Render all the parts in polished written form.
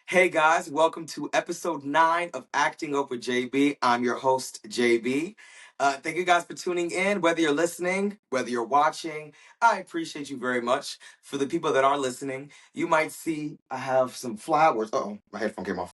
Hey guys, welcome to episode 9 of Acting Up with JB. I'm your host, JB. Thank you guys for tuning in, whether you're listening, whether you're watching. I appreciate you very much. For the people that are listening, you might see I have some flowers. Oh, my headphone came off.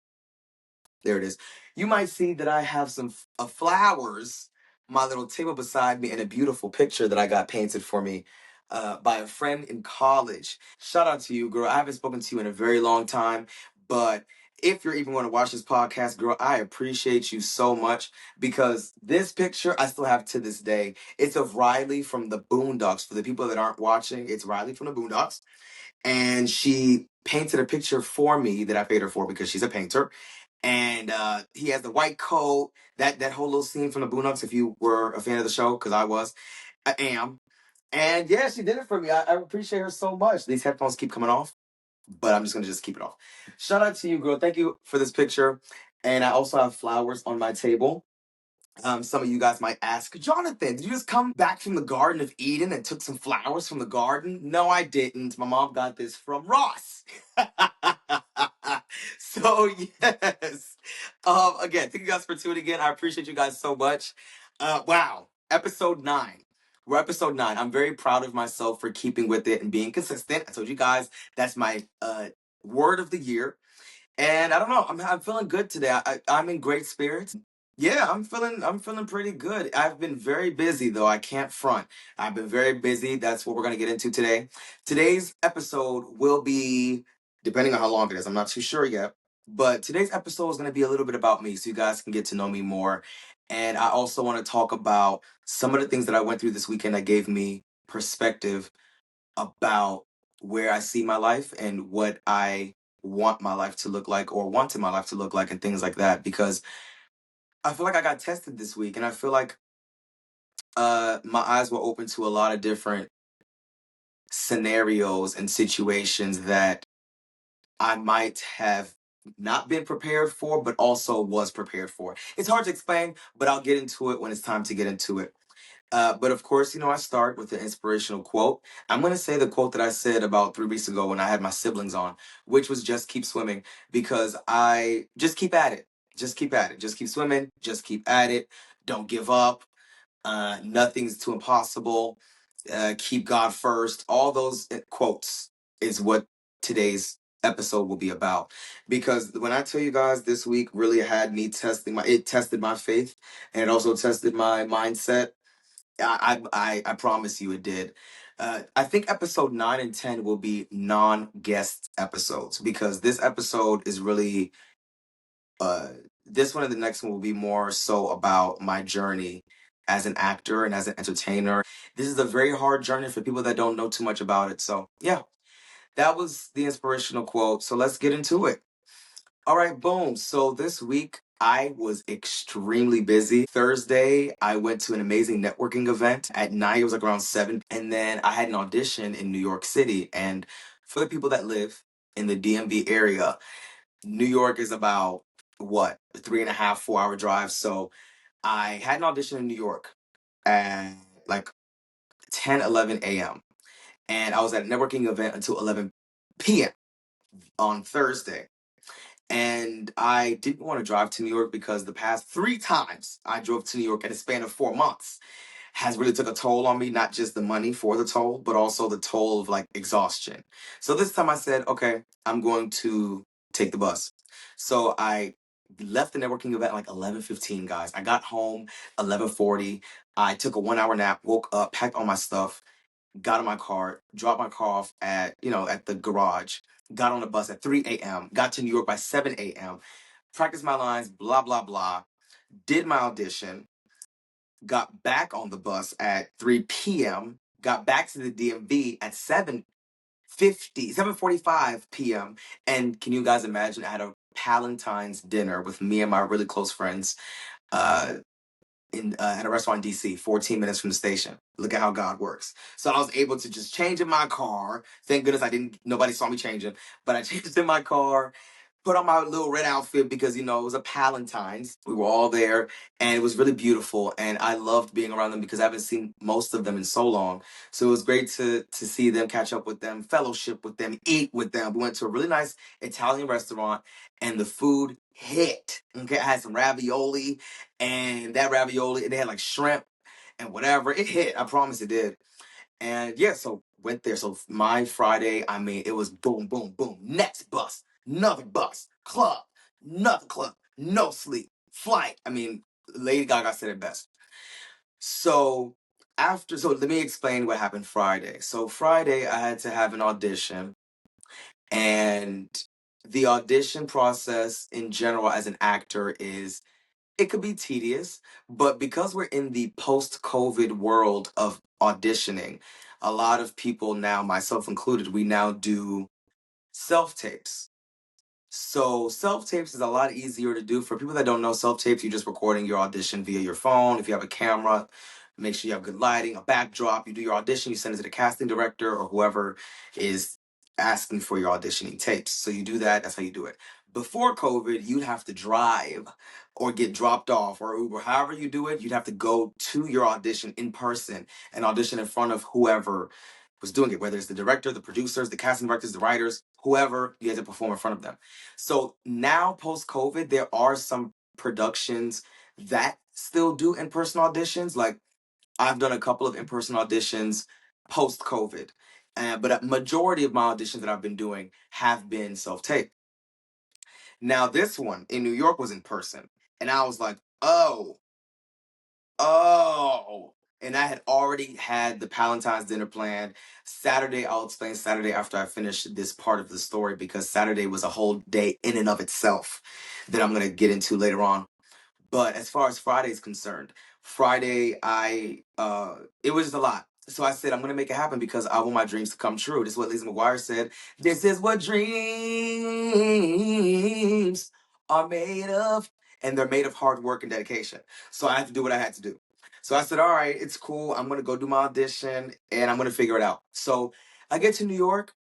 There it is. You might see that I have some flowers, my little table beside me, and a beautiful picture that I got painted for me by a friend in college. Shout out to you, girl. I haven't spoken to you in a very long time, but if you're even going to watch this podcast, girl, I appreciate you so much because this picture I still have to this day. It's of Riley from the Boondocks. For the people that aren't watching, it's Riley from the Boondocks. And she painted a picture for me that I paid her for because she's a painter. And he has the white coat, that whole little scene from the Boondocks. If you were a fan of the show, because I am. And yeah, she did it for me. I appreciate her so much. These headphones keep coming off, but I'm just gonna just keep it off. Shout out to you, girl. Thank you for this picture. And I also have flowers on my table. Some of you guys might ask, Jonathan, did you just come back from the Garden of Eden and took some flowers from the garden? No, I didn't. My mom got this from Ross. So yes. Again, thank you guys for tuning in. I appreciate you guys so much. Wow, episode 9. We're episode 9. I'm very proud of myself for keeping with it and being consistent. I told you guys that's my word of the year. And I don't know, I'm feeling good today. I'm in great spirits. Yeah, I'm feeling pretty good. I've been very busy though. I can't front. I've been very busy. That's what we're gonna get into today. Today's episode will be, depending on how long it is, I'm not too sure yet. But today's episode is gonna be a little bit about me, so you guys can get to know me more. And I also want to talk about some of the things that I went through this weekend that gave me perspective about where I see my life and what I want my life to look like or wanted my life to look like and things like that. Because I feel like I got tested this week, and I feel like my eyes were open to a lot of different scenarios and situations that I might have not been prepared for, but also was prepared for. It's hard to explain, but I'll get into it when it's time to get into it. But of course, I start with an inspirational quote. I'm going to say the quote that I said about 3 weeks ago when I had my siblings on, which was just keep swimming, because I just keep at it. Just keep at it. Just keep swimming. Just keep at it. Don't give up. Nothing's too impossible. Keep God first. All those quotes is what today's episode will be about. Because when I tell you guys, this week really had me it tested my faith, and it also tested my mindset. I promise you it did. I think episode 9 and 10 will be non-guest episodes because this episode is really uh this one and the next one will be more so about my journey as an actor and as an entertainer. This is a very hard journey for people that don't know too much about it. So yeah, that was the inspirational quote. So let's get into it. All right, boom. So this week I was extremely busy. Thursday, I went to an amazing networking event at night. It was like around 7. And then I had an audition in New York City. And for the people that live in the DMV area, New York is about what, 3.5, 4 hour drive. So I had an audition in New York at like 10, 11 a.m. And I was at a networking event until 11 p.m. on Thursday. And I didn't want to drive to New York because the past 3 times I drove to New York in a span of 4 months has really took a toll on me, not just the money for the toll, but also the toll of like exhaustion. So this time I said, okay, I'm going to take the bus. So I left the networking event at like 11:15, guys. I got home 11:40. I took a 1 hour nap, woke up, packed all my stuff, got in my car, dropped my car off at the garage, got on the bus at 3 a.m., got to New York by 7 a.m., practiced my lines, blah, blah, blah, did my audition, got back on the bus at 3 p.m., got back to the DMV at 7:45 p.m. And can you guys imagine? I had a Palentine's dinner with me and my really close friends. At a restaurant in DC, 14 minutes from the station. Look at how God works. So I was able to just change in my car. Thank goodness nobody saw me changing, but I changed in my car, put on my little red outfit because it was a Palentine's. We were all there, and it was really beautiful. And I loved being around them because I haven't seen most of them in so long. So it was great to see them, catch up with them, fellowship with them, eat with them. We went to a really nice Italian restaurant, and the food hit. Okay, I had some ravioli, and that ravioli, and they had like shrimp and whatever. It hit. I promise it did. And yeah, so went there. So my Friday, I mean, it was boom, boom, boom. Next bus, another bus, club, another club, no sleep, flight. I mean, Lady Gaga said it best. So so let me explain what happened Friday. So Friday, I had to have an audition, and the audition process in general as an actor is it could be tedious, but because we're in the post-COVID world of auditioning, a lot of people now, myself included, we now do self-tapes. So self-tapes is a lot easier to do. For people that don't know, self-tapes, you're just recording your audition via your phone. If you have a camera, make sure you have good lighting, a backdrop. You do your audition, you send it to the casting director or whoever is asking for your auditioning tapes. So you do that, that's how you do it. Before COVID, you'd have to drive or get dropped off or Uber. However you do it, you'd have to go to your audition in person and audition in front of whoever was doing it, whether it's the director, the producers, the casting directors, the writers, whoever, you had to perform in front of them. So now, post COVID, there are some productions that still do in person auditions. Like I've done a couple of in person auditions post COVID, but a majority of my auditions that I've been doing have been self tape. Now, this one in New York was in person, and I was like, oh. And I had already had the Palentine's dinner planned. Saturday, I'll explain Saturday after I finish this part of the story because Saturday was a whole day in and of itself that I'm going to get into later on. But as far as Friday is concerned, Friday it was just a lot. So I said I'm gonna make it happen because I want my dreams to come true. This is what Lisa McGuire said. This is what dreams are made of. And they're made of hard work and dedication. So I had to do what I had to do. So I said, all right, it's cool. I'm gonna go do my audition and I'm gonna figure it out. So I get to New York.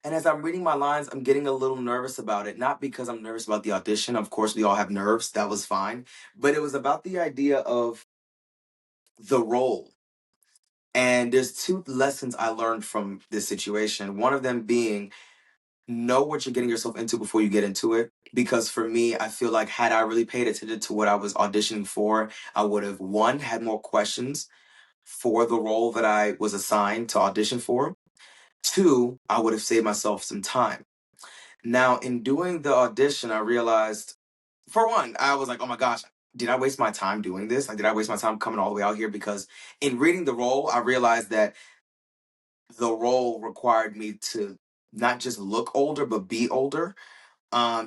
And as I'm reading my lines, I'm getting a little nervous about it. Not because I'm nervous about the audition. Of course, we all have nerves. That was fine. But it was about the idea of the role. And there's two lessons I learned from this situation. One of them being know what you're getting yourself into before you get into it. Because for me, I feel like had I really paid attention to what I was auditioning for, I would have, one, had more questions for the role that I was assigned to audition for. Two, I would have saved myself some time. Now, in doing the audition, I realized, for one, I was like, oh my gosh, did I waste my time doing this? Like, did I waste my time coming all the way out here? Because in reading the role, I realized that the role required me to not just look older, but be older.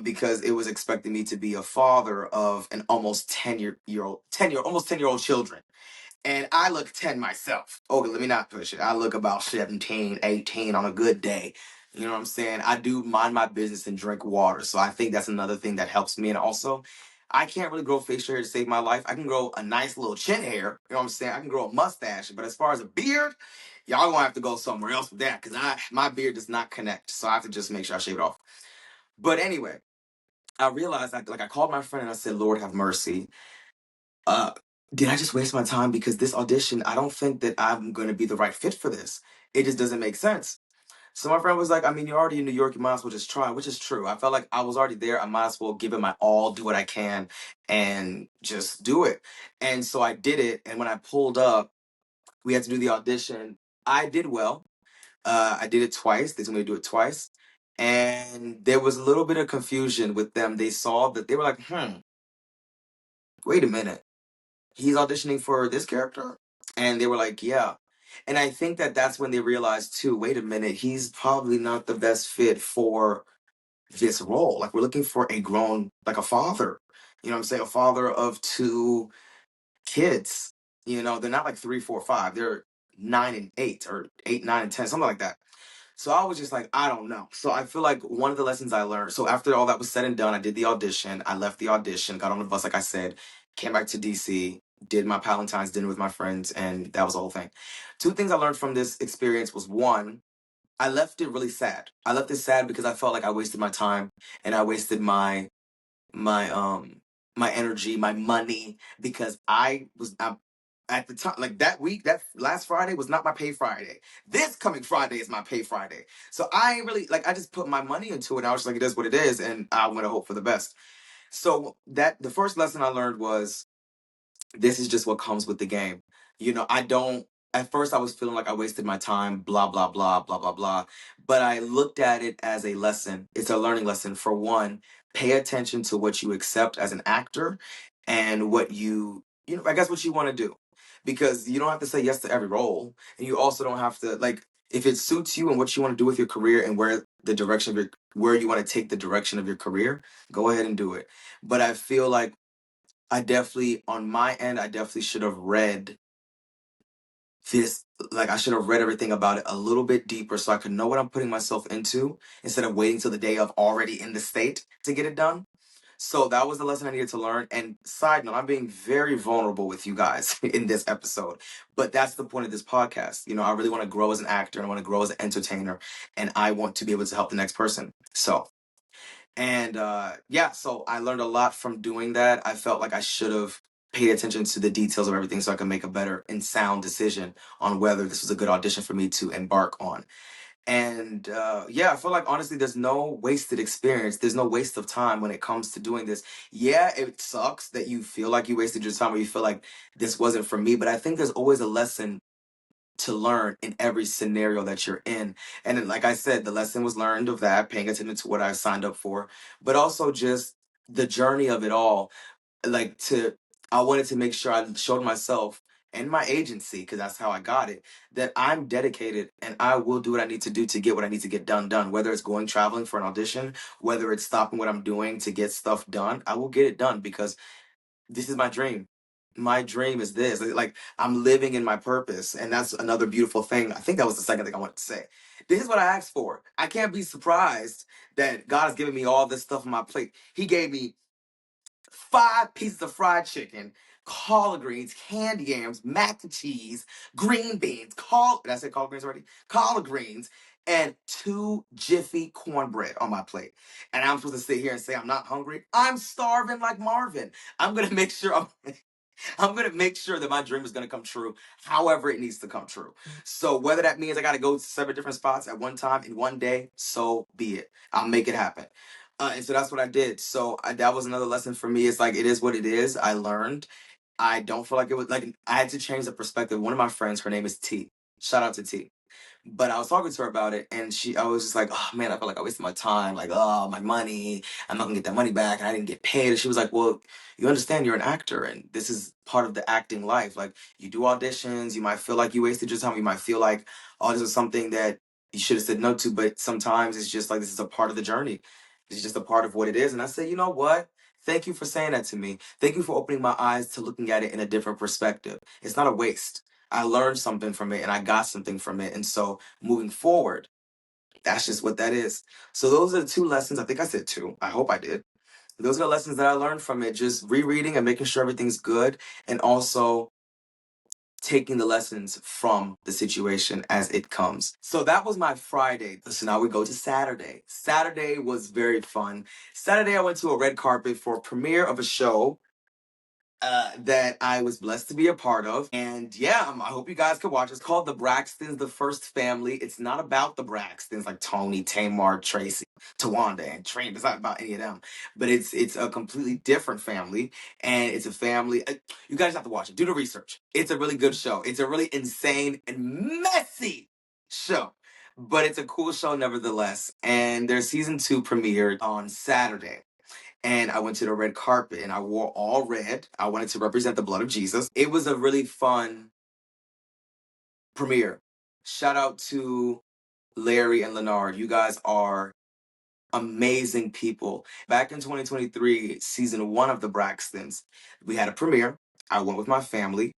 Because it was expecting me to be a father of an almost 10-year old children. And I look 10 myself. Okay, let me not push it. I look about 17, 18 on a good day. You know what I'm saying? I do mind my business and drink water. So I think that's another thing that helps me. And also, I can't really grow facial hair to save my life. I can grow a nice little chin hair. You know what I'm saying? I can grow a mustache. But as far as a beard, y'all gonna have to go somewhere else with that because my beard does not connect. So I have to just make sure I shave it off. But anyway, I realized I called my friend and I said, Lord have mercy. uh, did I just waste my time? Because this audition, I don't think that I'm going to be the right fit for this. It just doesn't make sense. So my friend was like, I mean, you're already in New York, you might as well just try, which is true. I felt like I was already there. I might as well give it my all, do what I can, and just do it. And so I did it. And when I pulled up, we had to do the audition. I did well. I did it twice. They told me to do it twice. And there was a little bit of confusion with them. They saw that they were like, wait a minute, he's auditioning for this character? And they were like, yeah. And I think that that's when they realized too, wait a minute, he's probably not the best fit for this role. Like we're looking for a grown, like a father. You know what I'm saying? A father of two kids. They're not like 3, 4, 5. They're 9 and 8 or 8, 9, and 10, something like that. So I was just like, I don't know. So I feel like one of the lessons I learned. So after all that was said and done, I did the audition. I left the audition, got on the bus, like I said, came back to DC, did my Palentine's dinner with my friends, and that was the whole thing. Two things I learned from this experience was one, I left it really sad. I left it sad because I felt like I wasted my time and I wasted my my energy, my money, because at the time, like that week, that last Friday was not my pay Friday. This coming Friday is my pay Friday. So I ain't really like, I just put my money into it. I was just like, it is what it is, and I'm gonna hope for the best. So that the first lesson I learned was, this is just what comes with the game. I don't, at first I was feeling like I wasted my time, blah, blah, blah, blah, blah, blah. But I looked at it as a lesson. It's a learning lesson. For one, pay attention to what you accept as an actor and what I guess what you want to do. Because you don't have to say yes to every role. And you also don't have to, like, if it suits you and what you want to do with your career and where you want to take the direction of your career, go ahead and do it. But I feel like I definitely, on my end, I definitely should have read this. Like, I should have read everything about it a little bit deeper so I could know what I'm putting myself into instead of waiting till the day of already in the state to get it done. So that was the lesson I needed to learn. And side note, I'm being very vulnerable with you guys in this episode, but that's the point of this podcast. I really want to grow as an actor and I want to grow as an entertainer, and I want to be able to help the next person. So, and yeah, so I learned a lot from doing that. I felt like I should have paid attention to the details of everything so I could make a better and sound decision on whether this was a good audition for me to embark on. And yeah, I feel like honestly, there's no wasted experience. There's no waste of time when it comes to doing this. Yeah, it sucks that you feel like you wasted your time or you feel like this wasn't for me, but I think there's always a lesson to learn in every scenario that you're in. And then, like I said, the lesson was learned of that, paying attention to what I signed up for, but also just the journey of it all. Like, I wanted to make sure I showed myself and my agency, because that's how I got it, that I'm dedicated and I will do what I need to do to get what I need to get done. Whether it's going traveling for an audition, whether it's stopping what I'm doing to get stuff done, I will get it done because this is my dream. My dream is this. Like, I'm living in my purpose. And that's another beautiful thing. I think that was the second thing I wanted to say. This is what I asked for. I can't be surprised that God has given me all this stuff on my plate. He gave me 5 pieces of fried chicken, collard greens, candy yams, mac and cheese, green beans, did I say collard greens already? Collard greens, and 2 Jiffy cornbread on my plate. And I'm supposed to sit here and say I'm not hungry. I'm starving like Marvin. I'm gonna make sure I'm gonna make sure that my dream is gonna come true, however it needs to come true. So whether that means I gotta go to 7 different spots at one time in one day, so be it. I'll make it happen. And so that's what I did. So that was another lesson for me. It's like, it is what it is. I learned. I don't feel like it was like I had to change the perspective. One of my friends, her name is T. Shout out to T. But I was talking to her about it, and I was just like, oh man, I felt like I wasted my time, like, oh, my money, I'm not gonna get that money back, and I didn't get paid. And she was like, well, you understand you're an actor, and this is part of the acting life. Like, you do auditions, you might feel like you wasted your time, you might feel like, oh, this is something that you should have said no to, but sometimes it's just like, this is a part of the journey. It's just a part of what it is. And I said, you know what? Thank you for saying that to me. Thank you for opening my eyes to looking at it in a different perspective. It's not a waste. I learned something from it and I got something from it. And so moving forward, that's just what that is. So those are the 2 lessons. I think I said 2. I hope I did. Those are the lessons that I learned from it. Just rereading and making sure everything's good. And also taking the lessons from the situation as it comes. So that was my Friday. So now we go to Saturday. Saturday was very fun. Saturday, I went to a red carpet for a premiere of a show that I was blessed to be a part of. And yeah, I hope you guys could watch. It's called The Braxtons, The First Family. It's not about the Braxtons like Tony, Tamar, Tracy, Tawanda, and Trina. It's not about any of them. But it's a completely different family. And it's a family. You guys have to watch it. Do the research. It's a really good show. It's a really insane and messy show. But it's a cool show nevertheless. And their season 2 premiered on Saturday, and I went to the red carpet and I wore all red. I wanted to represent the blood of Jesus. It was a really fun premiere. Shout out to Larry and Leonard. You guys are amazing people. Back in 2023, season 1 of The Braxtons, we had a premiere. I went with my family.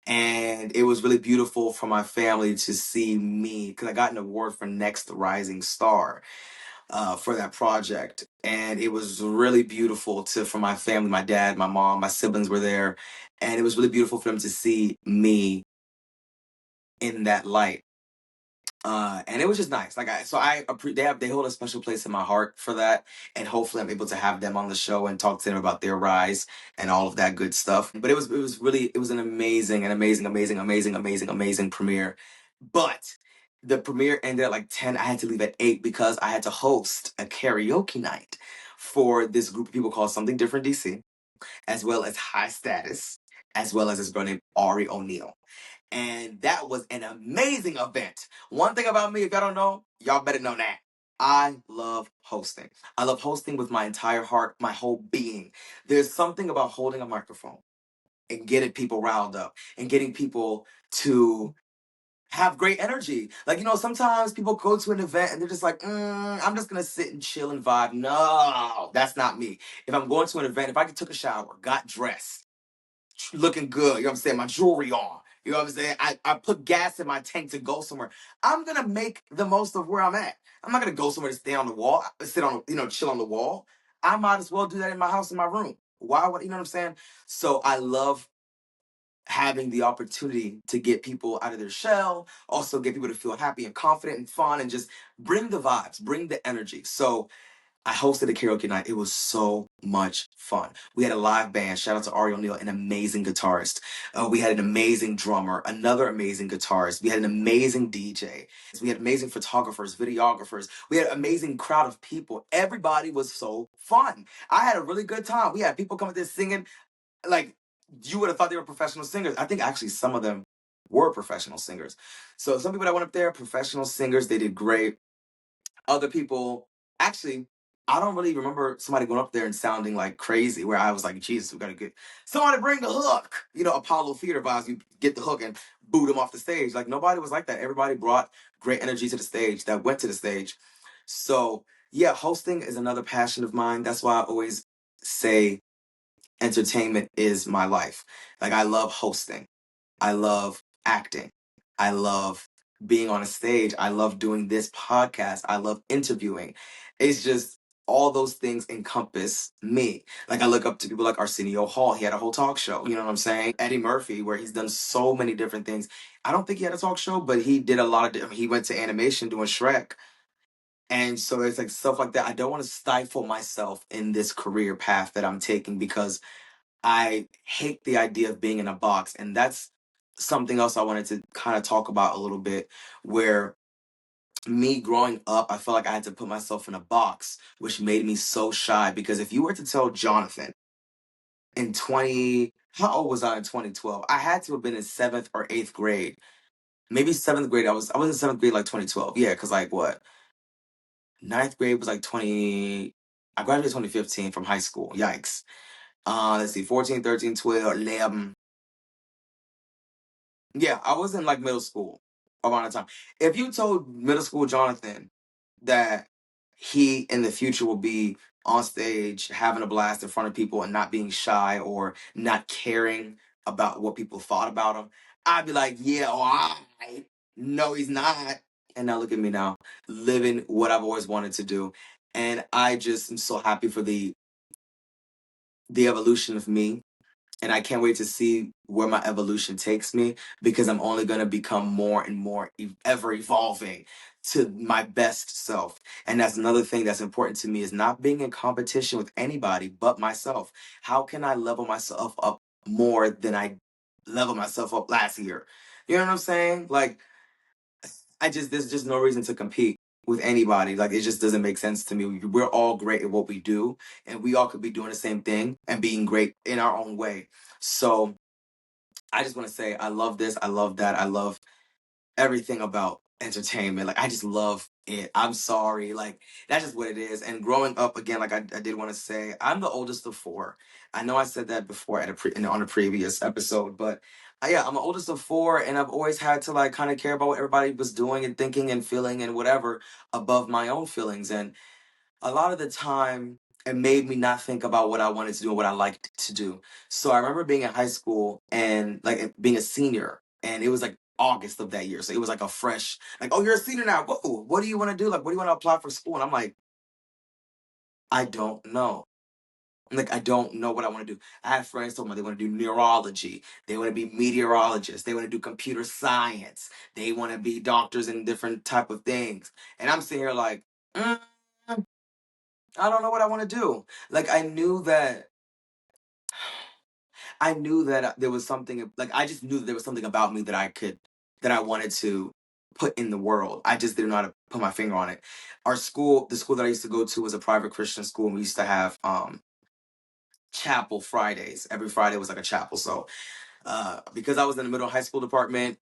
And it was really beautiful for my family to see me, because I got an award for Next Rising Star for that project. And it was really beautiful for my family, my dad, my mom, my siblings were there. And it was really beautiful for them to see me in that light. And it was just nice. Like they hold a special place in my heart for that, and hopefully I'm able to have them on the show and talk to them about their rise and all of that good stuff. But it was an amazing premiere. But the premiere ended at like 10. I had to leave at 8 because I had to host a karaoke night for this group of people called Something Different DC, as well as High Status, as well as this girl named Ari O'Neill. And that was an amazing event. One thing about me, if y'all don't know, y'all better know that. I love hosting. I love hosting with my entire heart, my whole being. There's something about holding a microphone and getting people riled up and getting people to have great energy. Like, sometimes people go to an event and they're just like, I'm just gonna sit and chill and vibe. No, that's not me. If I'm going to an event, if I took a shower, got dressed, looking good, you know what I'm saying, my jewelry on, you know what I'm saying, I put gas in my tank to go somewhere, I'm gonna make the most of where I'm at. I'm not gonna go somewhere to stay on the wall, sit on, chill on the wall. I might as well do that in my house, in my room. Why would, you know what I'm saying? So I love having the opportunity to get people out of their shell, also get people to feel happy and confident and fun and just bring the vibes, bring the energy. So I hosted a karaoke night. It was so much fun. We had a live band. Shout out to Ari O'Neill, an amazing guitarist. We had an amazing drummer, another amazing guitarist. We had an amazing DJ. We had amazing photographers, videographers. We had an amazing crowd of people. Everybody was so fun. I had a really good time. We had people coming there singing. Like, you would have thought they were professional singers. I think actually some of them were professional singers. So some people that went up there, professional singers, they did great. Other people, actually, I don't really remember somebody going up there and sounding like crazy where I was like, Jesus, we gotta get somebody bring the hook. Apollo Theater vibes, you get the hook and boot them off the stage. Like, nobody was like that. Everybody brought great energy to the stage that went to the stage. So yeah, hosting is another passion of mine. That's why I always say entertainment is my life. Like, I love hosting. I love acting. I love being on a stage. I love doing this podcast. I love interviewing. It's just all those things encompass me. Like, I look up to people like Arsenio Hall. He had a whole talk show. You know what I'm saying? Eddie Murphy, where he's done so many different things. I don't think he had a talk show, but he did a lot of. He went to animation doing Shrek. And so it's like stuff like that. I don't want to stifle myself in this career path that I'm taking because I hate the idea of being in a box. And that's something else I wanted to kind of talk about a little bit, where me growing up, I felt like I had to put myself in a box, which made me so shy. Because if you were to tell Jonathan in 20, how old was I in 2012? I had to have been in seventh or eighth grade. Maybe seventh grade. I was in seventh grade like 2012. Yeah, because like what? Ninth grade was like 20. I graduated 2015 from high school. Yikes. Let's see, 14, 13, 12, 11. Yeah, I was in like middle school around the time. If you told middle school Jonathan that he in the future will be on stage having a blast in front of people and not being shy or not caring about what people thought about him, I'd be like, yeah, all right. No, he's not. And now look at me now, living what I've always wanted to do. And I just am so happy for the evolution of me, and I can't wait to see where my evolution takes me, because I'm only going to become more and more ever evolving to my best self. And that's another thing that's important to me, is not being in competition with anybody but myself. How can I level myself up more than I leveled myself up last year? You know what I'm saying? Like, there's just no reason to compete with anybody. Like, it just doesn't make sense to me. We're all great at what we do, and we all could be doing the same thing and being great in our own way. So I just want to say I love this. I love that. I love everything about entertainment. Like, I just love it. I'm sorry. Like, that's just what it is. And growing up, again, like I did want to say, I'm the oldest of four. I know I said that before on a previous episode, but yeah, I'm the oldest of four, and I've always had to like kind of care about what everybody was doing and thinking and feeling and whatever above my own feelings. And a lot of the time, it made me not think about what I wanted to do and what I liked to do. So I remember being in high school and like being a senior, and it was like August of that year. So it was like a fresh, like, oh, you're a senior now. Whoa, what do you want to do? Like, what do you want to apply for school? And I'm like, I don't know. Like, I don't know what I want to do. I have friends talking about they want to do neurology, they want to be meteorologists, they want to do computer science, they want to be doctors in different type of things. And I'm sitting here like, mm, I don't know what I want to do. Like, I knew that there was something, like, I just knew that there was something about me that I wanted to put in the world. I just didn't know how to put my finger on it. Our school, the school that I used to go to, was a private Christian school, and we used to have chapel Fridays. Every Friday was like a chapel. So because I was in the middle high school department,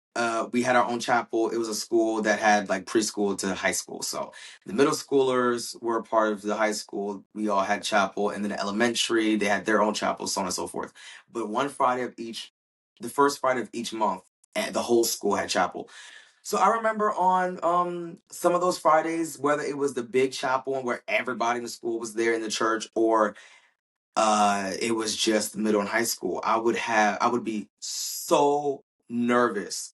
we had our own chapel. It was a school that had like preschool to high school. So the middle schoolers were a part of the high school. We all had chapel, and then the elementary, they had their own chapel, so on and so forth. But the first Friday of each month, and the whole school had chapel. So I remember on some of those Fridays, whether it was the big chapel and where everybody in the school was there in the church, or it was just middle and high school, I would be so nervous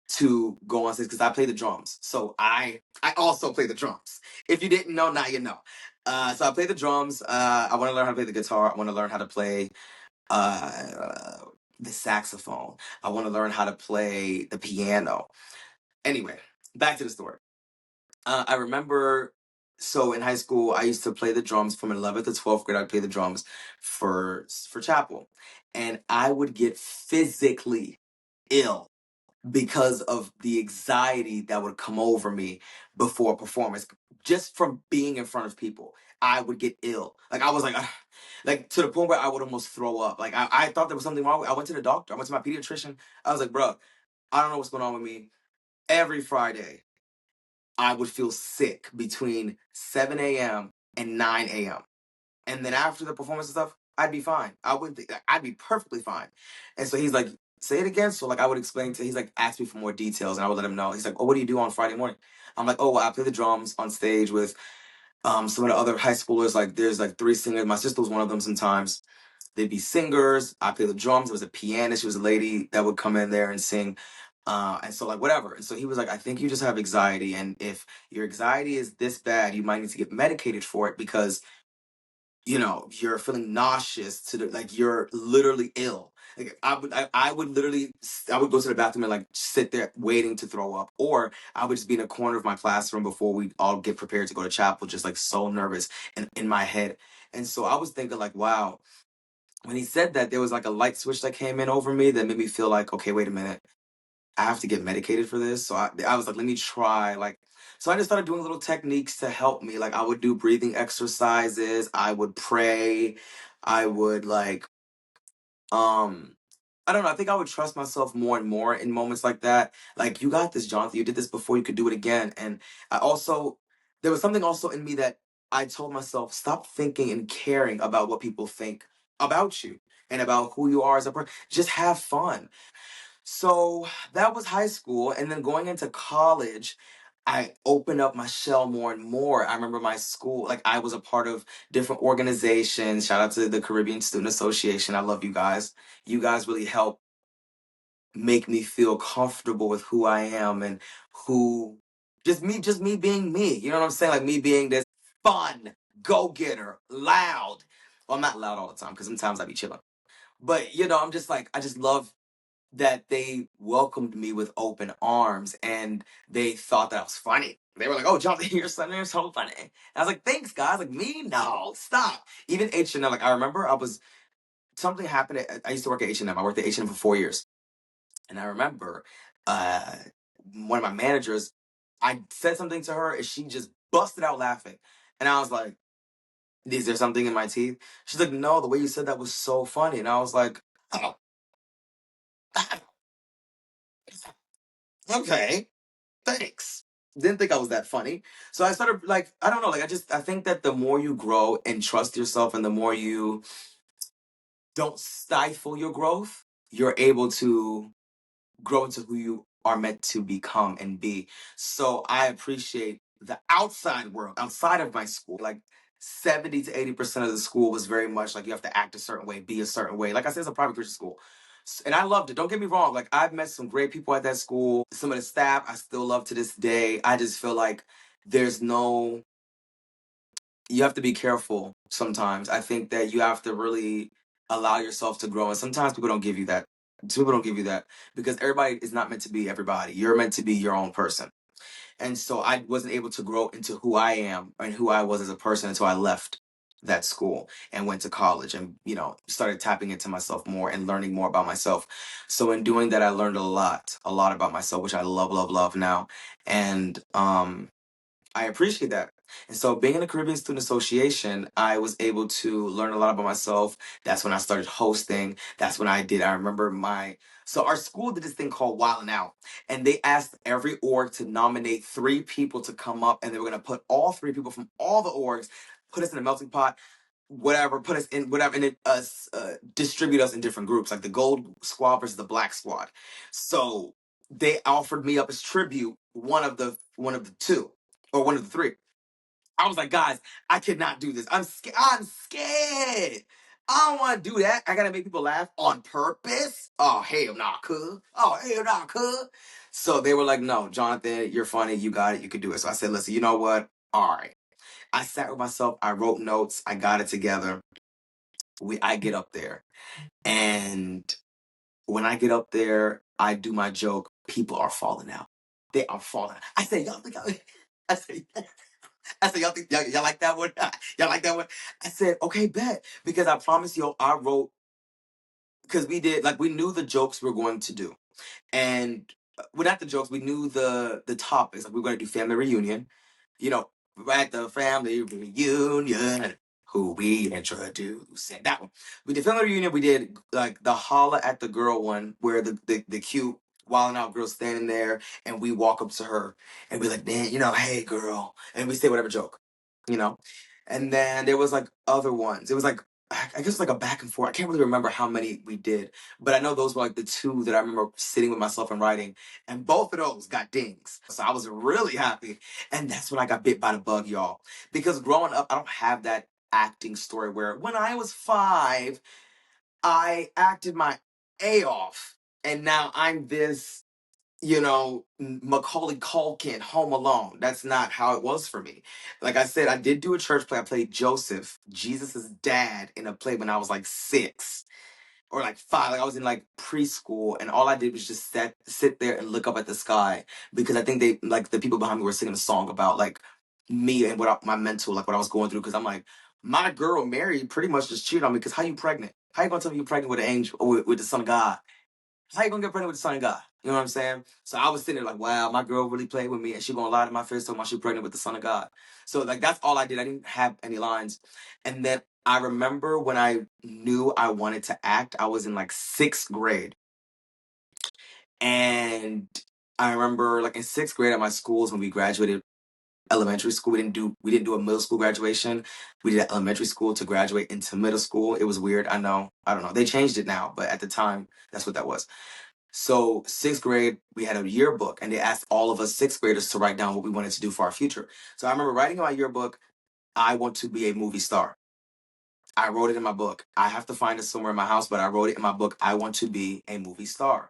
to go on stage because I play the drums. So I also play the drums. If you didn't know, now you know. So I play the drums. I want to learn how to play the guitar. I want to learn how to play uh, the saxophone. I want to learn how to play the piano. Anyway, back to the story. I remember, so in high school, I used to play the drums from 11th to 12th grade. I'd play the drums for chapel, and I would get physically ill because of the anxiety that would come over me before a performance, just from being in front of people. I would get ill. Like, I was like, "Ugh," like, to the point where I would almost throw up. Like, I thought there was something wrong. I went to the doctor. I went to my pediatrician. I was like, bro, I don't know what's going on with me. Every Friday, I would feel sick between 7 a.m. and 9 a.m. And then after the performance and stuff, I'd be fine. I'd be perfectly fine. And so he's like, say it again. So like I would explain he's like, ask me for more details, and I would let him know. He's like, oh, what do you do on Friday morning? I'm like, oh, well, I play the drums on stage with some of the other high schoolers. Like there's like three singers. My sister was one of them sometimes. They'd be singers. I play the drums. There was a pianist. She was a lady that would come in there and sing. And so like whatever. And so he was like, I think you just have anxiety. And if your anxiety is this bad, you might need to get medicated for it because you're feeling nauseous to the like you're literally ill. Like I would literally I would go to the bathroom and like sit there waiting to throw up, or I would just be in a corner of my classroom before we all get prepared to go to chapel, just like so nervous and in my head. And so I was thinking like, wow, when he said that, there was like a light switch that came in over me that made me feel like, okay, wait a minute, I have to get medicated for this. So I was like, let me try. Like, so I just started doing little techniques to help me. Like, I would do breathing exercises. I would pray. I would like, um, I don't know. I think I would trust myself more and more in moments like that. Like, you got this, Jonathan. You did this before. You could do it again. And there was something also in me that I told myself, stop thinking and caring about what people think about you and about who you are as a person. Just have fun. So that was high school. And then going into college, I opened up my shell more and more. I remember my school, like I was a part of different organizations. Shout out to the Caribbean Student Association. I love you guys. You guys really help make me feel comfortable with who I am and who just me being me. You know what I'm saying? Like me being this fun, go getter, loud. Well, I'm not loud all the time because sometimes I be chilling. But I'm just like I just love that they welcomed me with open arms, and they thought that I was funny. They were like, "Oh, Jonathan, your son is so funny." And I was like, "Thanks, guys." Like me, no, stop. Even H&M. Like I remember, something happened. I used to work at H&M. I worked at H&M for 4 years, and I remember, uh, one of my managers. I said something to her, and she just busted out laughing, and I was like, "Is there something in my teeth?" She's like, "No, the way you said that was so funny," and I was like, "Oh, okay." Thanks. Didn't think I was that funny. So I started like I don't know, like I think that the more you grow and trust yourself and the more you don't stifle your growth, you're able to grow into who you are meant to become and be. So I appreciate the outside world, outside of my school. Like 70 to 80% of the school was very much like you have to act a certain way, be a certain way. Like I said, it's a private Christian school. And I loved it. Don't get me wrong. Like I've met some great people at that school. Some of the staff I still love to this day. I just feel like there's no you have to be careful sometimes. I think that you have to really allow yourself to grow. And sometimes people don't give you that. People don't give you that because everybody is not meant to be everybody. You're meant to be your own person. And so I wasn't able to grow into who I am and who I was as a person until I left that school and went to college and, started tapping into myself more and learning more about myself. So in doing that, I learned a lot about myself, which I love, love, love now. And I appreciate that. And so, being in the Caribbean Student Association, I was able to learn a lot about myself. That's when I started hosting. That's when I remember so our school did this thing called Wildin' Out. And they asked every org to nominate 3 people to come up. And they were going to put all 3 people from all the orgs, put us in a melting pot, whatever, put us in whatever, and distribute us in different groups, like the gold squad versus the black squad. So they offered me up as tribute one of the 2 or one of the 3. I was like, guys, I cannot do this. I'm scared. I'm scared. I don't want to do that. I gotta make people laugh on purpose. Oh hell nah, cuz. Oh hell nah, cuz. So they were like, no, Jonathan, you're funny. You got it. You can do it. So I said, listen, you know what? All right. I sat with myself. I wrote notes. I got it together. I get up there, and when I get up there, I do my joke. People are falling out. They are falling out. I say, y'all think I say, y'all think y'all like that one? Y'all like that one? I said, okay, bet. Because I promise you, I wrote, because we knew the jokes we were going to do. And well, not the jokes, we knew the topics. Like we were going to do family reunion. You know, at the family reunion, who we introduced. And that one. We did family reunion. We did like the holla at the girl one, where the cute Wild 'N Out girl standing there, and we walk up to her and be like, man, hey girl, and we say whatever joke, you know. And then there was like other ones. It was like I guess like a back and forth. I can't really remember how many we did, but I know those were like the 2 that I remember sitting with myself and writing, and both of those got dings. So I was really happy. And that's when I got bit by the bug, y'all. Because growing up, I don't have that acting story where when I was 5, I acted my A off, and now I'm this, Macaulay Culkin, Home Alone. That's not how it was for me. Like I said, I did do a church play. I played Joseph, Jesus's dad, in a play when I was like 6 or like 5. Like I was in like preschool, and all I did was just sit there and look up at the sky, because I think they, like, the people behind me were singing a song about like me and my mental, like what I was going through. Because I'm like, my girl Mary pretty much just cheated on me. Because how you pregnant? How you gonna tell me you pregnant with an angel or with the son of God? How you gonna get pregnant with the son of God? You know what I'm saying? So I was sitting there like, wow, my girl really played with me, and she gonna lie to my face talking about she pregnant with the son of God. So like that's all I did. I didn't have any lines. And then I remember when I knew I wanted to act, I was in like 6th grade. And I remember like in 6th grade at my schools when we graduated elementary school, we didn't do a middle school graduation. We did elementary school to graduate into middle school. It was weird. I know. I don't know. They changed it now, but at the time, that's what that was. So 6th grade, we had a yearbook, and they asked all of us 6th graders to write down what we wanted to do for our future. So I remember writing in my yearbook, I want to be a movie star. I wrote it in my book. I have to find it somewhere in my house, but I wrote it in my book. I want to be a movie star.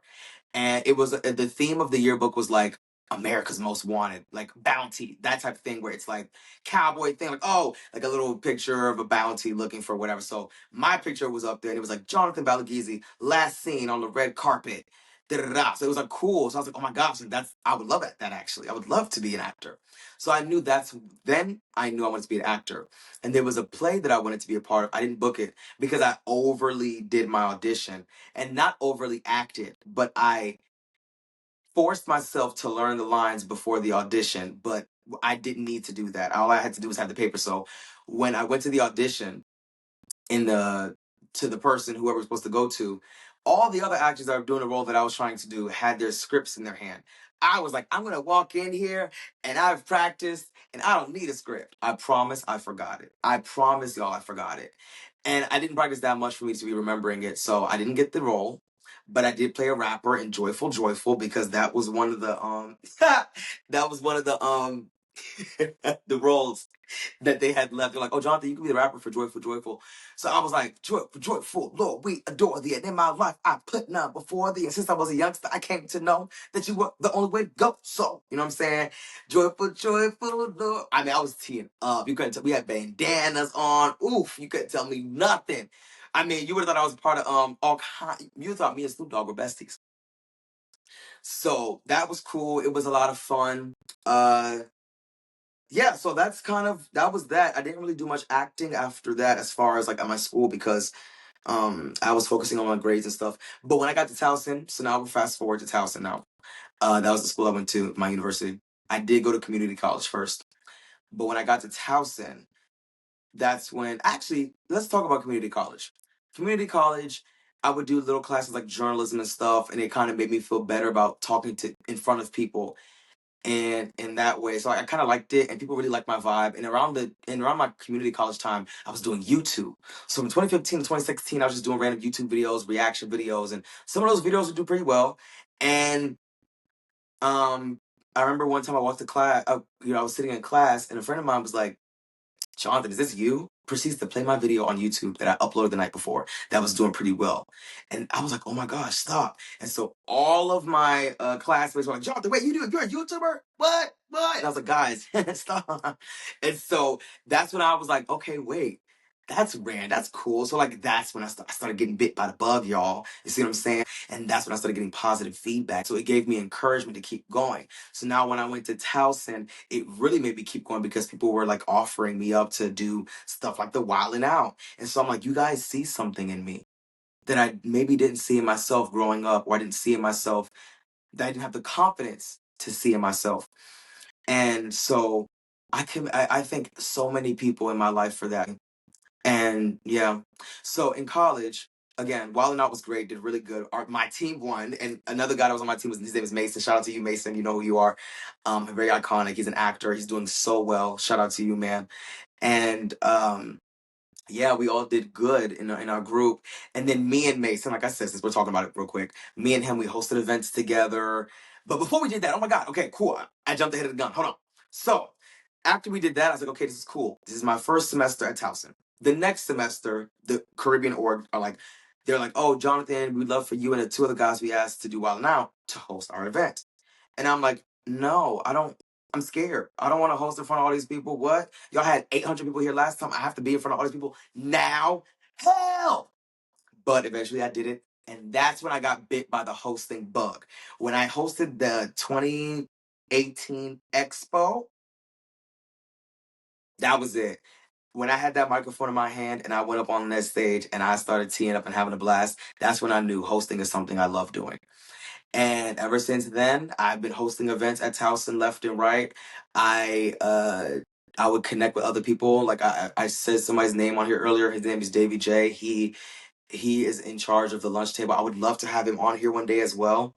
And it was the theme of the yearbook was like America's Most Wanted, like bounty, that type of thing, where it's like cowboy thing, like, oh, like a little picture of a bounty looking for whatever. So my picture was up there, and it was like Jonathan Balagizi, last seen on the red carpet. Da, da, da. So it was like cool. So I was like, oh my gosh, like I would love that actually. I would love to be an actor. So then I knew I wanted to be an actor. And there was a play that I wanted to be a part of. I didn't book it because I overly did my audition, and not overly acted, but I forced myself to learn the lines before the audition, but I didn't need to do that. All I had to do was have the paper. So when I went to the audition, in the to the person whoever was supposed to go to, all the other actors that were doing the role that I was trying to do had their scripts in their hand. I was like, I'm gonna walk in here and I've practiced and I don't need a script. I promise I forgot it. I promise y'all I forgot it. And I didn't practice that much for me to be remembering it. So I didn't get the role. But I did play a rapper in Joyful Joyful, because that was one of the the roles that they had left. They're like, "Oh, Jonathan, you can be the rapper for Joyful Joyful." So I was like, "Joyful Joyful, Lord, we adore thee. And in my life, I put none before thee. And since I was a youngster, I came to know that you were the only way to go." So, you know what I'm saying? Joyful Joyful, Lord. I mean, I was teeing up. You couldn't tell. We had bandanas on. Oof, you couldn't tell me nothing. I mean, you would have thought I was part of all kind. You thought me and Snoop Dogg were besties. So that was cool. It was a lot of fun. Uh, yeah, so that's kind of that was that. I didn't really do much acting after that as far as like at my school because I was focusing on my grades and stuff. But when I got to Towson, so now we'll fast forward to Towson now. That was the school I went to, my university. I did go to community college first. But when I got to Towson, that's when actually let's talk about community college. Community college, I would do little classes like journalism and stuff, and it kind of made me feel better about talking to in front of people and in that way, so I kind of liked it, and people really liked my vibe. And around my community college time, I was doing YouTube. So from 2015 to 2016, I was just doing random YouTube videos, reaction videos, and some of those videos would do pretty well. And I remember one time I walked to class. I was sitting in class, and a friend of mine was like, "Jonathan, is this you?" Proceeds to play my video on YouTube that I uploaded the night before that was doing pretty well. And I was like, "Oh my gosh, stop." And so all of my classmates were like, "Jonathan, wait, you're a YouTuber? What? What?" And I was like, "Guys, stop." And so that's when I was like, "Okay, wait. That's rand. That's cool." So like that's when I started getting bit by the bug, y'all. You see what I'm saying? And that's when I started getting positive feedback. So it gave me encouragement to keep going. So now when I went to Towson, it really made me keep going because people were like offering me up to do stuff like the Wildin' Out. And so I'm like, you guys see something in me that I maybe didn't see in myself growing up, or I didn't see in myself, that I didn't have the confidence to see in myself. And so I thank so many people in my life for that. And yeah, so in college, again, Wild Out was great, did really good. My team won, and another guy that was on my team was his name is Mason. Shout out to you, Mason. You know who you are. Very iconic. He's an actor. He's doing so well. Shout out to you, man. And yeah, we all did good in our group. And then me and Mason, like I said, since we're talking about it real quick, me and him, we hosted events together. But before we did that, oh my God, okay, cool. I jumped ahead of the gun. Hold on. So after we did that, I was like, okay, this is cool. This is my first semester at Towson. The next semester, the Caribbean org are like, they're like, "Oh, Jonathan, we'd love for you and the two other guys we asked to do Wild Now to host our event." And I'm like, "No, I don't. I'm scared. I don't want to host in front of all these people. What? Y'all had 800 people here last time. I have to be in front of all these people now? Hell!" But eventually I did it. And that's when I got bit by the hosting bug. When I hosted the 2018 Expo, that was it. When I had that microphone in my hand and I went up on that stage and I started teeing up and having a blast, that's when I knew hosting is something I love doing. And ever since then, I've been hosting events at Towson left and right. I uh I would connect with other people. Like I said somebody's name on here earlier. His name is Davy J. He is in charge of the lunch table. I would love to have him on here one day as well.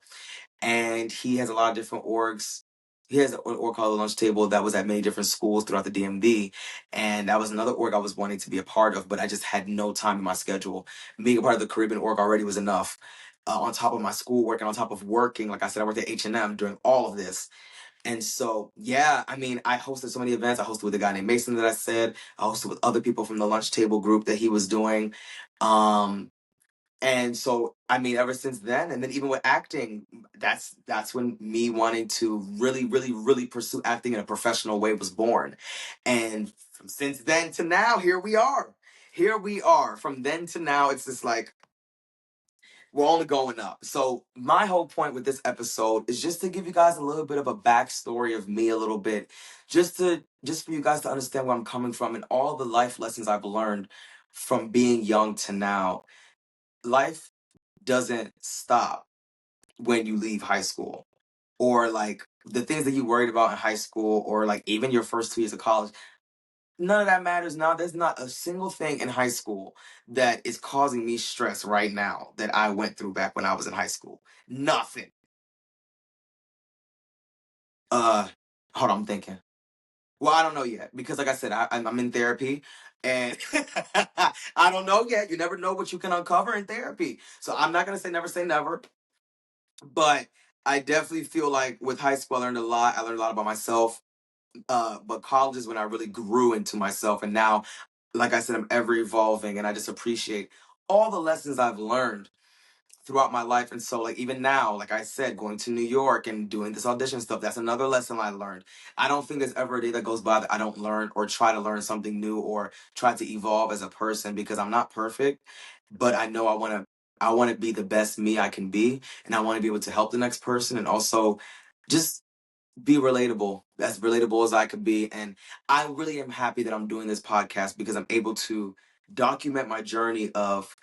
And he has a lot of different orgs. He has an org called the Lunch Table that was at many different schools throughout the DMV, and that was another org I was wanting to be a part of, but I just had no time in my schedule. Being a part of the Caribbean org already was enough. On top of my schoolwork and on top of working, like I said, I worked at H&M during all of this. And so, yeah, I mean, I hosted so many events. I hosted with a guy named Mason that I said. I hosted with other people from the Lunch Table group that he was doing. Um, and so, I mean, ever since then, and then even with acting, that's when me wanting to really, really, really pursue acting in a professional way was born. And from since then to now, here we are. Here we are. From then to now, it's just like we're only going up. So my whole point with this episode is just to give you guys a little bit of a backstory of me a little bit, just for you guys to understand where I'm coming from and all the life lessons I've learned from being young to now. Life doesn't stop when you leave high school, or like the things that you worried about in high school, or like even your first 2 years of college. None of that matters now. There's not a single thing in high school that is causing me stress right now that I went through back when I was in high school. Nothing. Uh, Hold on, I'm thinking. Well, I don't know yet because, like I said, I'm in therapy, and I don't know yet. You never know what you can uncover in therapy. So I'm not gonna say never. But I definitely feel like with high school, I learned a lot. I learned a lot about myself. But college is when I really grew into myself. And now, like I said, I'm ever evolving, and I just appreciate all the lessons I've learned throughout my life. And so, like, even now, like I said, going to New York and doing this audition stuff, that's another lesson I learned. I don't think there's ever a day that goes by that I don't learn or try to learn something new or try to evolve as a person, because I'm not perfect, but I know I want to be the best me I can be, and I want to be able to help the next person, and also just be relatable, as relatable as I could be. And I really am happy that I'm doing this podcast because I'm able to document my journey of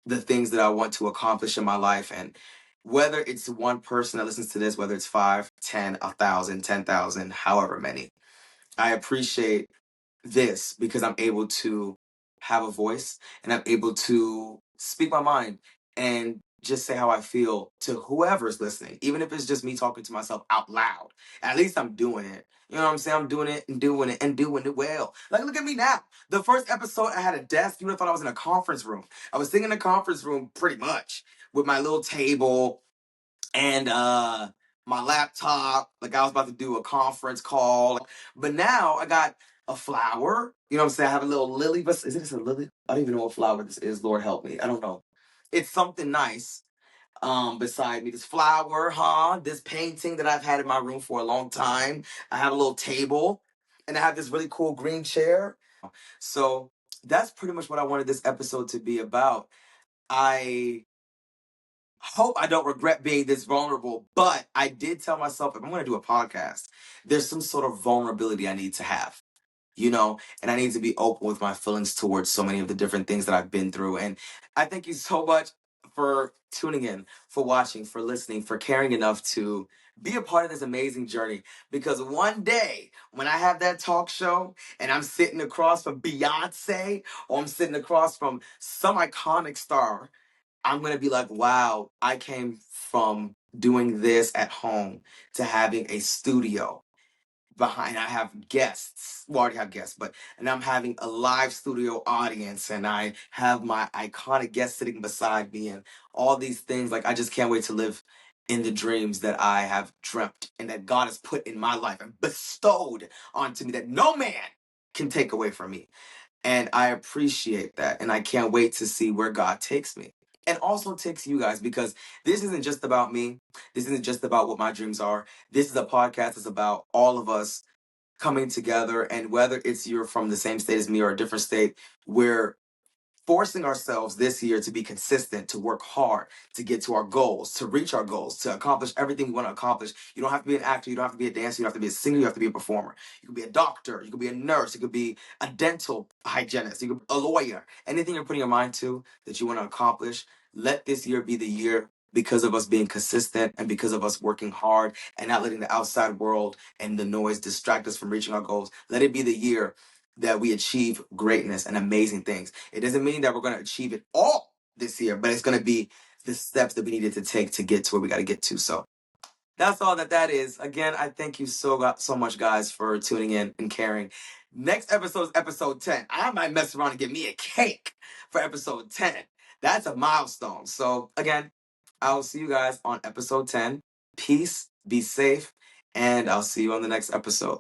the things that I want to accomplish in my life. And whether it's one person that listens to this, whether it's five, 10, 1,000, 10,000, however many, I appreciate this because I'm able to have a voice, and I'm able to speak my mind and just say how I feel to whoever's listening, even if it's just me talking to myself out loud. At least I'm doing it. You know what I'm saying? I'm doing it and doing it and doing it well. Like, look at me now. The first episode, I had a desk. You would have thought I was in a conference room. I was sitting in a conference room pretty much with my little table and my laptop, like I was about to do a conference call. But now I got a flower. You know what I'm saying? I have a little lily, but is it a lily? I don't even know what flower this is. Lord help me. I don't know. It's something nice. Beside me, this flower, this painting that I've had in my room for a long time. I have a little table, and I have this really cool green chair. So that's pretty much what I wanted this episode to be about. I hope I don't regret being this vulnerable, but I did tell myself, if I'm going to do a podcast, there's some sort of vulnerability I need to have, and I need to be open with my feelings towards so many of the different things that I've been through. And I thank you so much for tuning in, for watching, for listening, for caring enough to be a part of this amazing journey. Because one day, when I have that talk show and I'm sitting across from Beyonce, or I'm sitting across from some iconic star, I'm going to be like, wow, I came from doing this at home to having a studio behind. I have guests. Well, I already have guests, and I'm having a live studio audience, and I have my iconic guest sitting beside me, and all these things. Like, I just can't wait to live in the dreams that I have dreamt and that God has put in my life and bestowed onto me, that no man can take away from me. And I appreciate that. And I can't wait to see where God takes me and also takes you guys, because this isn't just about me. This isn't just about what my dreams are. This is a podcast that's about all of us coming together. And whether it's you're from the same state as me or a different state, we're forcing ourselves this year to be consistent, to work hard, to get to our goals, to reach our goals, to accomplish everything we want to accomplish. You don't have to be an actor, you don't have to be a dancer, you don't have to be a singer, you have to be a performer. You could be a doctor, you could be a nurse, you could be a dental hygienist, you could be a lawyer. Anything you're putting your mind to that you want to accomplish, let this year be the year, because of us being consistent and because of us working hard and not letting the outside world and the noise distract us from reaching our goals. Let it be the year that we achieve greatness and amazing things. It doesn't mean that we're going to achieve it all this year, but it's going to be the steps that we needed to take to get to where we got to get to. So that's all that is. Again, I thank you so much, guys, for tuning in and caring. Next episode is episode 10. I might mess around and get me a cake for episode 10. That's a milestone. So again, I'll see you guys on episode 10. Peace, be safe, and I'll see you on the next episode.